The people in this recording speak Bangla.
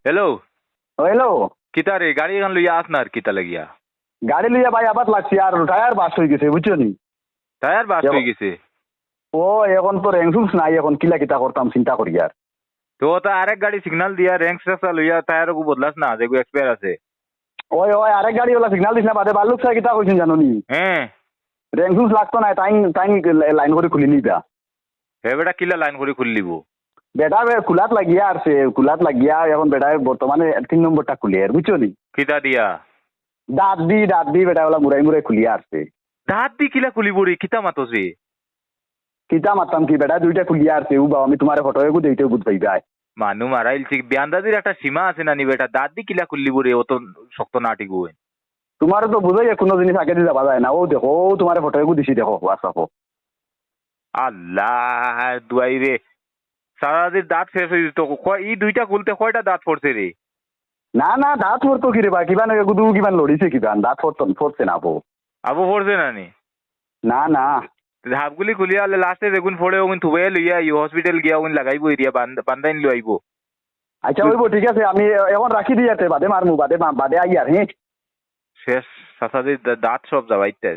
Hello hello. কিতা রে গাড়ি এখন লইয়া আস না আর কিতা লাগিয়া গাড়ি লইয়া ভাই আবার লাগছি আর টায়ার বাস্ট হয়ে গেছে বুঝছো নি। টায়ার বাস্ট হয়ে গেছে। ও এখন তো র্যাংসুস নাই, এখন কিলা কিতা করতাম চিন্তা করি আর। তো তা আরেক গাড়ি সিগন্যাল দিয়া র্যাঙ্কস রাস্তা লইয়া টায়ার কো বদলাস না যেগু এক্সপায়ার আছে। ওই ওই আরেক গাড়ি ওলা সিগনাল দিস না বাদে বাল্লুক সাই কিতা কইছেন জানো নি, হ্যাঁ র্যাংসুস লাগতো না, টাইম টাইম লাইন করে খুলি নিবা। হে বেটা কিলা লাইন করে খুললিব। বেটা কুলাত লাগিয়া আসছে, কুলাত লাগিয়া এখন বেটা বর্তমানে 3 নম্বরটা খুলি আর বুঝছো নি। কিতা দিয়া দাঁত দি বেটা ওলা মুরাই মুরাই খুলিয়া আসছে। দাঁত দি কিলা খুলিব রে কিতা মাতছে। কিতা মারতাম কি বেটা, দুইটা খুলিয়া আসছে। ও বাবা আমি তোমার ফটো এগু দেইতে বুঝ পাইবা। মানু মারাইলছি বিয়ান্দাদির একটা সীমা আছে না নি বেটা, দাঁত দি কিলা খুললিব রে অত শক্ত না টিকু। তোমার তো বুঝাই কোনো জিনিস আগে দিয়ে যাওয়া যায় না। ও দেখো ও তোমার ফটো এগু দিছি দেখো হোয়াটসঅ্যাপও। আল্লাহ দুয়াই রে সারাদির দাঁত শেষ হয়ে যেত। ই দুইটা খুলতে কয়টা দাঁত পড়ছে রে। না না দাঁত পড়তো কি রে বা, কিবা গুদু কিমান লড়িছে কিবা দাঁত পড়ছে না বউ। আবু পড়ছে না নি না না হাফগুলি খুলিয়া হলে লাস্টে যেগুন ফোড়ে ওগুন থুবে লইয়া হসপিটাল গিয়া ওগুন লাগাইবো এরিয়া বান্দাইন লই আইব। আচ্ছা ওইব ঠিক আছে, আমি এখন রাখি দিই, বাদে মারমু, বাদে বাদে আই আর হ্যাঁ। শেষ সাসাদির দাঁত সব যাবাইতে